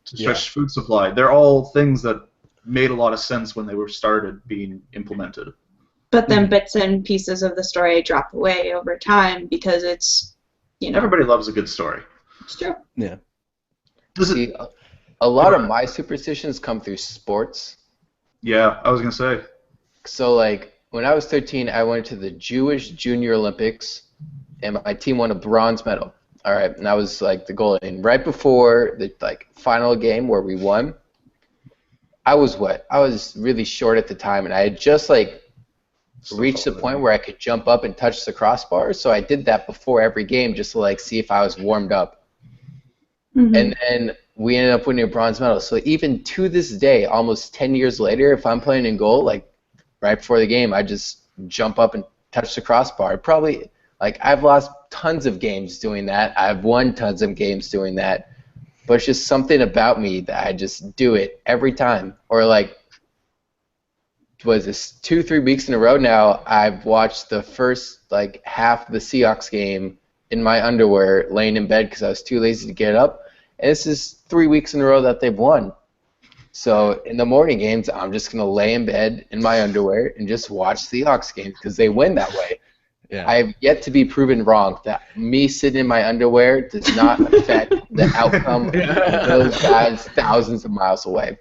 to stretch food supply. They're all things that made a lot of sense when they were started being implemented. But then bits and pieces of the story drop away over time because it's, Everybody loves a good story. It's true. Yeah. See, a lot of my superstitions come through sports. Yeah, I was going to say. So, like, when I was 13, I went to the Jewish Junior Olympics, and my team won a bronze medal. All right, and that was, like, the goal. And right before the, final game where we won, I was really short at the time, and I had just, reached the point where I could jump up and touch the crossbar, so I did that before every game just to, see if I was warmed up. Mm-hmm. And then we ended up winning a bronze medal. So even to this day, almost 10 years later, if I'm playing in goal, right before the game, I just jump up and touch the crossbar. Probably, I've lost tons of games doing that. I've won tons of games doing that. But it's just something about me that I just do it every time. Or, was this 2-3 weeks in a row now, I've watched the first, half of the Seahawks game in my underwear, laying in bed because I was too lazy to get up. And this is 3 weeks in a row that they've won. So in the morning games, I'm just going to lay in bed in my underwear and just watch Seahawks games because they win that way. Yeah. I have yet to be proven wrong that me sitting in my underwear does not affect the outcome of those guys thousands of miles away.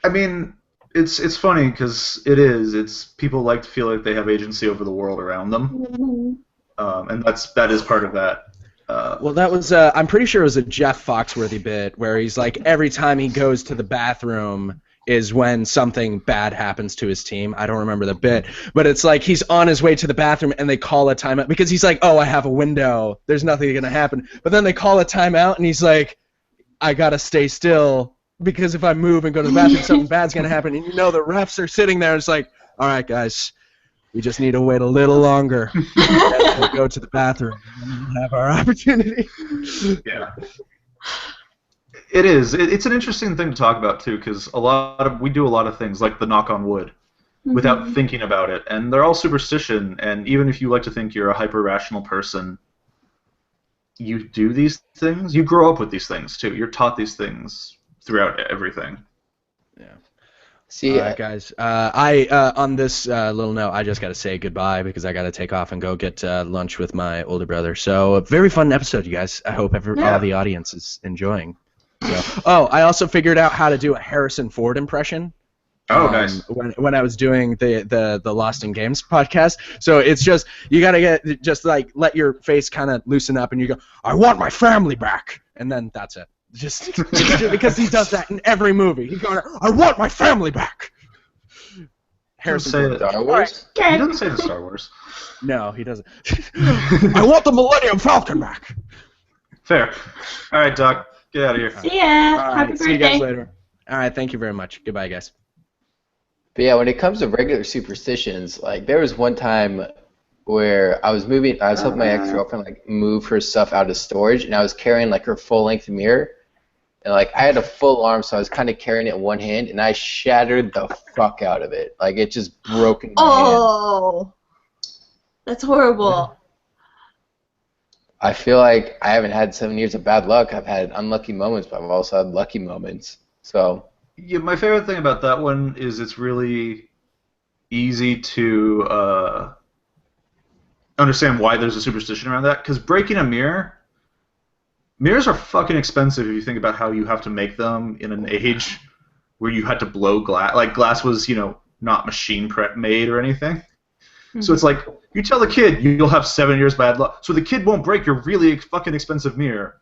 I mean, it's funny because it's people like to feel like they have agency over the world around them, and that is part of that. Well, that was I'm pretty sure it was a Jeff Foxworthy bit where he's like every time he goes to the bathroom is when something bad happens to his team. I don't remember the bit, but it's like he's on his way to the bathroom and they call a timeout because he's like, oh, I have a window. There's nothing going to happen. But then they call a timeout and he's like, I got to stay still because if I move and go to the bathroom, something bad's going to happen. And the refs are sitting there and it's like, all right, guys. We just need to wait a little longer. We'll go to the bathroom and we'll have our opportunity. Yeah. It is. It's an interesting thing to talk about too, because we do a lot of things like the knock on wood without thinking about it, and they're all superstition. And even if you like to think you're a hyper rational person, you do these things. You grow up with these things too. You're taught these things throughout everything. Yeah. See, all right, guys. On this little note, I just got to say goodbye because I got to take off and go get lunch with my older brother. So, a very fun episode, you guys. I hope all the audience is enjoying. So, I also figured out how to do a Harrison Ford impression. Oh, nice. When I was doing the Lost in Games podcast. So it's just you gotta let your face kind of loosen up and you go, I want my family back, and then that's it. Just because he does that in every movie. He's going, I want my family back. Harrison Ford. Star Wars? He doesn't say the Star Wars. No, he doesn't. I want the Millennium Falcon back. Fair. All right, Doc. Get out of here. See ya. Happy birthday. See you guys later. All right, thank you very much. Goodbye, guys. But yeah, when it comes to regular superstitions, there was one time where I was helping my ex-girlfriend move her stuff out of storage, and I was carrying her full-length mirror. And, I had a full arm, so I was kind of carrying it in one hand, and I shattered the fuck out of it. It just broke in my hand. Oh, that's horrible. I feel like I haven't had 7 years of bad luck. I've had unlucky moments, but I've also had lucky moments. So. Yeah, my favorite thing about that one is it's really easy to understand why there's a superstition around that. Because breaking a mirror... Mirrors are fucking expensive if you think about how you have to make them in an age where you had to blow glass. Glass was, not machine made or anything. Mm-hmm. So it's you tell the kid you'll have 7 years bad luck, so the kid won't break your really fucking expensive mirror.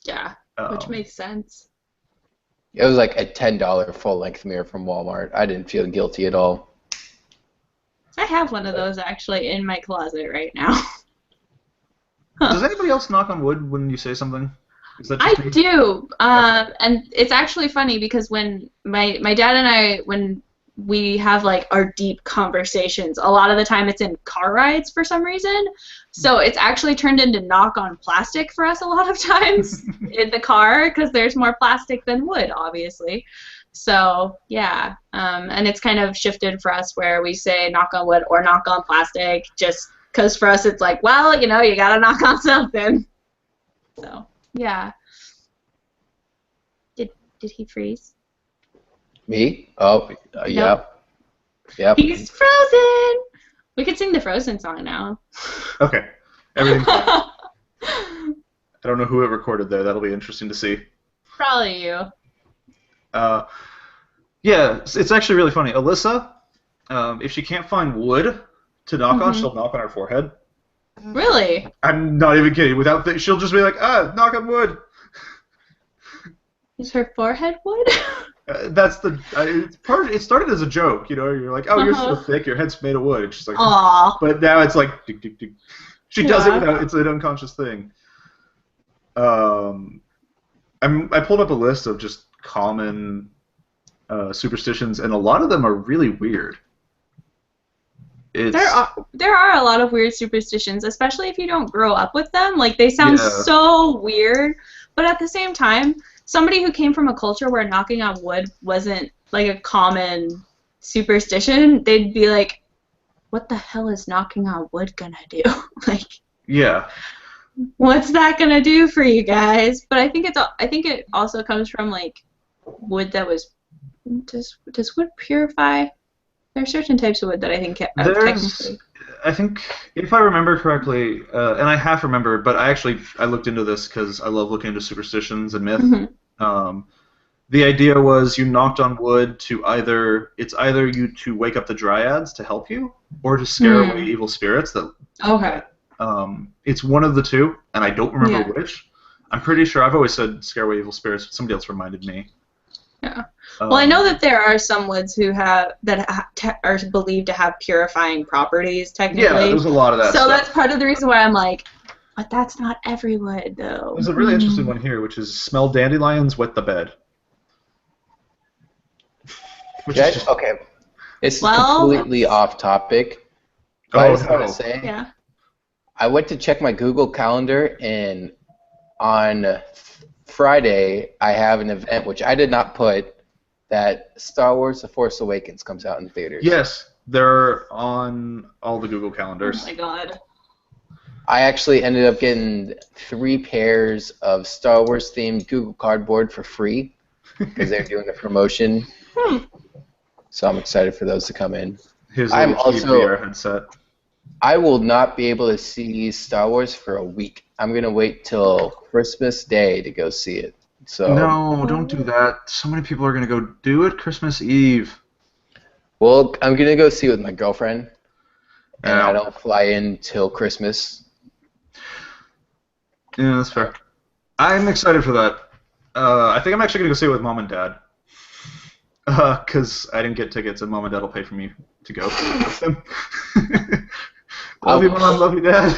Yeah, which makes sense. It was a $10 full-length mirror from Walmart. I didn't feel guilty at all. I have one of those actually in my closet right now. Does anybody else knock on wood when you say something? Is that just I do, and it's actually funny because when my dad and I, when we have our deep conversations, a lot of the time it's in car rides for some reason. So it's actually turned into knock on plastic for us a lot of times in the car because there's more plastic than wood, obviously. So yeah, and it's kind of shifted for us where we say knock on wood or knock on plastic, just because for us it's like, well, you gotta knock on something. So yeah. Did he freeze? Me? Oh, yeah. Nope. Yep. He's frozen. We could sing the Frozen song now. Okay. Everything. I don't know who it recorded there. That'll be interesting to see. Probably you. Yeah, it's actually really funny. Alyssa, if she can't find wood to knock on, she'll knock on her forehead. Really? I'm not even kidding. She'll just be like, knock on wood. Is her forehead wood? That's the it started as a joke, You're like, oh, you're so thick, your head's made of wood. And she's like, Aww. but now it's like, tick, tick, tick. She does it Yeah. without. It's an unconscious thing. I pulled up a list of just common superstitions, and a lot of them are really weird. There are a lot of weird superstitions, especially if you don't grow up with them. Like, they sound Yeah. so weird, but at the same time, somebody who came from a culture where knocking on wood wasn't like a common superstition, they'd be like, what the hell is knocking on wood gonna do? Like, Yeah. what's that gonna do for you guys? But I think it also comes from like wood that was does wood purify? There are certain types of wood that I think technically. I think, if I remember correctly, and I half remember, but I looked into this because I love looking into superstitions and myth. Mhm. The idea was you knocked on wood to either you to wake up the dryads to help you, or to scare away evil spirits. Okay. It's one of the two, and I don't remember Yeah. which. I'm pretty sure I've always said scare away evil spirits, but somebody else reminded me. Yeah. Well, I know that there are some woods are believed to have purifying properties, technically. Yeah, there's a lot of that So stuff. that's part of the reason why I'm like, but that's not every wood, though. There's a really interesting one here, which is smell dandelions, wet the bed. Which is just, Okay. It's Well, completely off topic. But I just want to say, Yeah. I went to check my Google Calendar, and on Friday, I have an event, which I did not put, that Star Wars The Force Awakens comes out in theaters. yes, they're on all the Google Oh calendars. my god. I actually ended up getting 3 pairs of Star Wars themed Google Cardboard for free because they're doing a promotion. So I'm excited for those to come in. His I'm little cheap also- VR headset. I will not be able to see Star Wars for a week. I'm gonna wait till Christmas Day to go see it. So No, don't do that. So many people are going to go do it Christmas Eve. well, I'm gonna go see it with my girlfriend, and Yeah. I don't fly in till Christmas. Yeah, that's fair. I'm excited for that. I think I'm actually going to go see it with Mom and Dad. Because I didn't get tickets, and Mom and Dad will pay for me to go with them. Love you, Mom. Love you, Dad.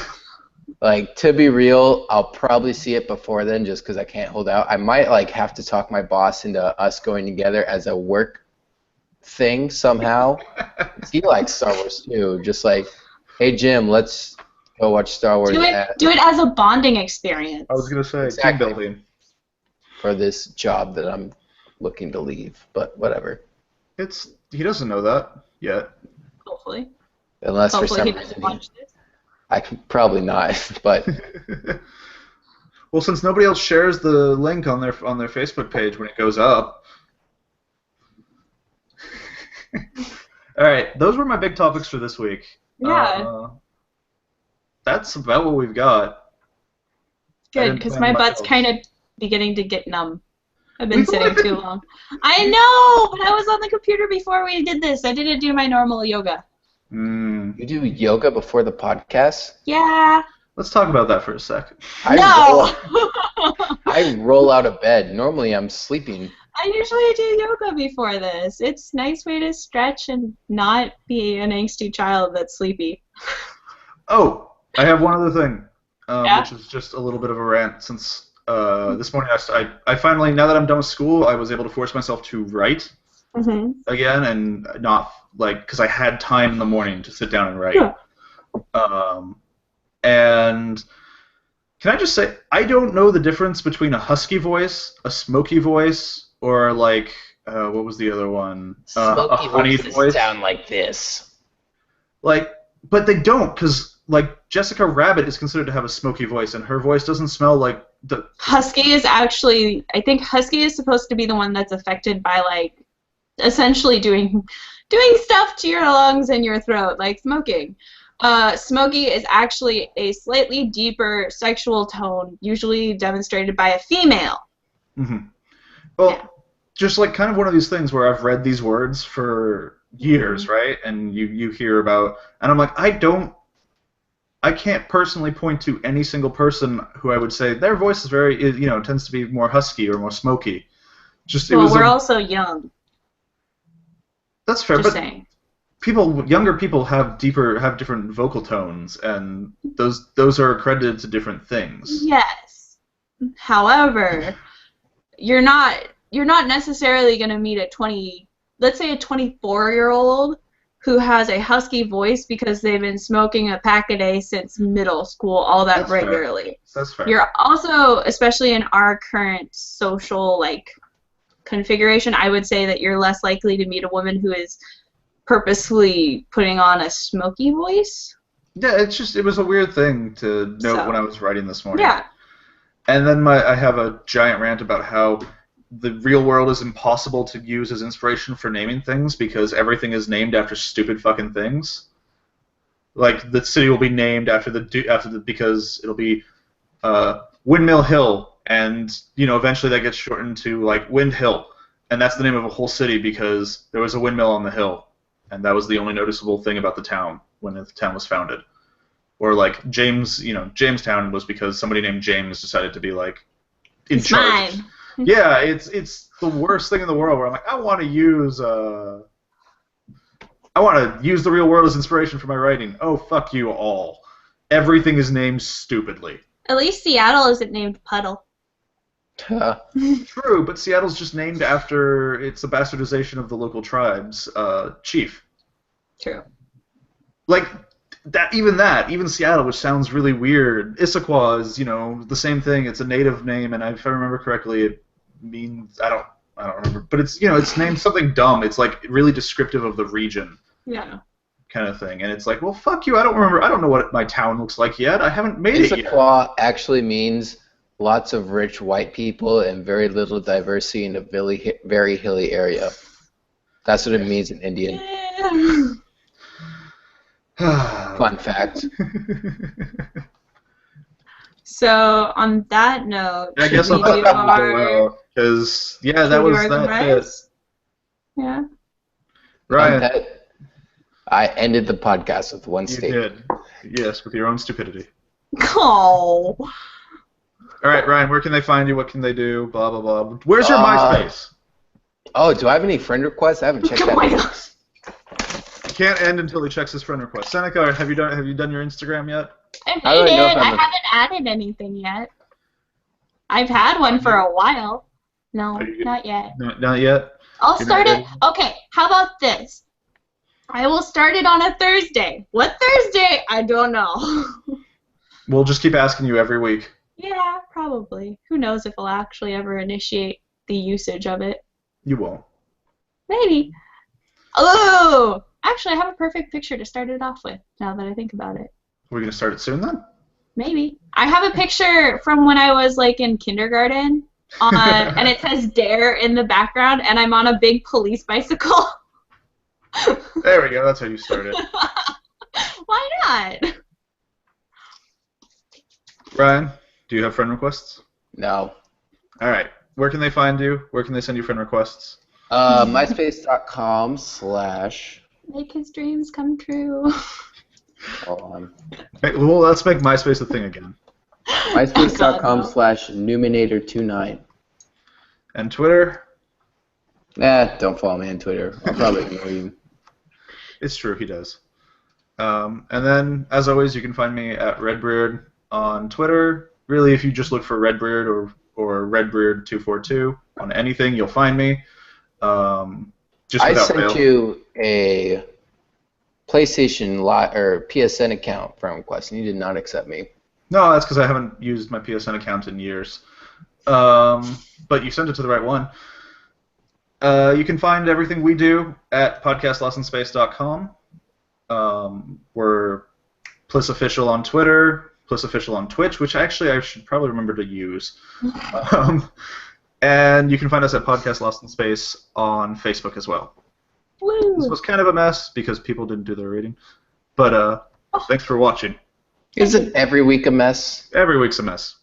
Like, to be real, I'll probably see it before then just because I can't hold out. I might like have to talk my boss into us going together as a work thing somehow. He likes Star Wars too. Just like, hey Jim, let's go watch Star Wars Do it as a bonding experience. I was going to say, Exactly. team building. for this job that I'm looking to leave. But whatever. He doesn't know that yet. Hopefully. Unless for Hopefully some he reason doesn't watch this. I can probably not. But Well, since nobody else shares the link on their Facebook page when it goes up. All right, those were my big topics for this week. Yeah. That's about what we've got. I Good, didn't because plan my much butt's else. kind of beginning to get numb. I've been We've sitting only too long. I know, but I was on the computer before we did this. I didn't do my normal yoga. Mm. you do yoga before the podcast? Yeah. Let's talk about that for a second. I roll out of bed. Normally I'm sleeping. I usually do yoga before this. It's a nice way to stretch and not be an angsty child that's sleepy. Oh, I have one other thing, Yeah? which is just a little bit of a rant. Since this morning, I finally, now that I'm done with school, I was able to force myself to write Mm-hmm. again, and not because I had time in the morning to sit down and write. Yeah. And can I just say, I don't know the difference between a husky voice, a smoky voice, or like what was the other one? Smoky A honeyed voices voice. sound like this. Like, but they don't, because like Jessica Rabbit is considered to have a smoky voice, and her voice doesn't smell like the. Husky is actually, I think Husky is supposed to be the one that's affected by like essentially doing stuff to your lungs and your throat, like smoking. Smoky is actually a slightly deeper sexual tone, usually demonstrated by a female. Mm-hmm. Well, Yeah. just like kind of one of these things where I've read these words for years, right? And you hear about, and I'm like, I can't personally point to any single person who I would say their voice is very, tends to be more husky or more smoky. Just Well, we're also young. That's fair, Just but saying. younger people have different vocal tones, and those are accredited to different things. Yes. However, you're not necessarily going to meet let's say a 24-year-old who has a husky voice because they've been smoking a pack a day since middle school, all that That's fair. regularly. That's fair. You're also, especially in our current social configuration, I would say that you're less likely to meet a woman who is purposefully putting on a smoky voice. Yeah, it was a weird thing to note when I was writing this morning. Yeah. And then I have a giant rant about how the real world is impossible to use as inspiration for naming things because everything is named after stupid fucking things. Like the city will be named after because it'll be Windmill Hill, and eventually that gets shortened to like Wind Hill, and that's the name of a whole city because there was a windmill on the hill, and that was the only noticeable thing about the town when the town was founded. Or like Jamestown was because somebody named James decided to be like in It's charge. mine. Yeah, it's the worst thing in the world where I'm like, I want to use the real world as inspiration for my writing. Oh, fuck you all. Everything is named stupidly. At least Seattle isn't named Puddle. True, but Seattle's just named after it's a bastardization of the local tribe's chief. True. Like even Seattle, which sounds really weird. Issaquah is, the same thing. It's a native name, and if I remember correctly, it means I don't remember, but it's it's named something dumb. It's like really descriptive of the region. Yeah. Kind of thing, and it's like, well, fuck you. I don't remember. I don't know what my town looks like yet. I haven't made it yet. Issaquah actually means lots of rich white people and very little diversity in a very hilly area. That's what it means in Indian. Fun fact. So on that note, I guess I'll we put that are- below because that was that bit. reorganize? Yeah. Ryan, That, I ended the podcast with one you statement. did. Yes, with your own stupidity. Oh. All right, Ryan, where can they find you? What can they do? Blah, blah, blah. Where's your MySpace? Oh, do I have any friend requests? I haven't checked Oh that. my out. gosh. Can't end until he checks his friend request. Seneca, have you done your Instagram yet? I How do I made know it. if I I'm a- haven't added anything yet. I've had one for a while. No, Are you- not yet. No, not yet. I'll You're start not it. Okay, how about this? I will start it on a Thursday. What Thursday? I don't know. We'll just keep asking you every week. Yeah, probably. Who knows if I'll actually ever initiate the usage of it. You won't. Maybe. Oh! Actually, I have a perfect picture to start it off with, now that I think about it. We're gonna start it soon then. Maybe. I have a picture from when I was in kindergarten, and it says Dare in the background, and I'm on a big police bicycle. There we go. That's how you start it. Why not? Ryan, do you have friend requests? No. All right. Where can they find you? Where can they send you friend requests? MySpace.com/ Make his dreams come true. Hold on. Hey, well, let's make MySpace a thing again. MySpace.com/ Numinator29. And Twitter? Don't follow me on Twitter. I'll probably ignore you. It's true, he does. And then, as always, you can find me at Redbeard on Twitter. Really, if you just look for Redbeard or Redbeard242 on anything, you'll find me. Just I without sent fail. you a PlayStation or PSN account friend request, and you did not accept me. No, that's because I haven't used my PSN account in years. But you sent it to the right one. You can find everything we do at podcastlostsinspace.com. We're PlissOfficial on Twitter, PlissOfficial on Twitch, which actually I should probably remember to use. And you can find us at Podcast Lost in Space on Facebook as well. Woo. This was kind of a mess because people didn't do their reading. But thanks for watching. Isn't every week a mess? Every week's a mess.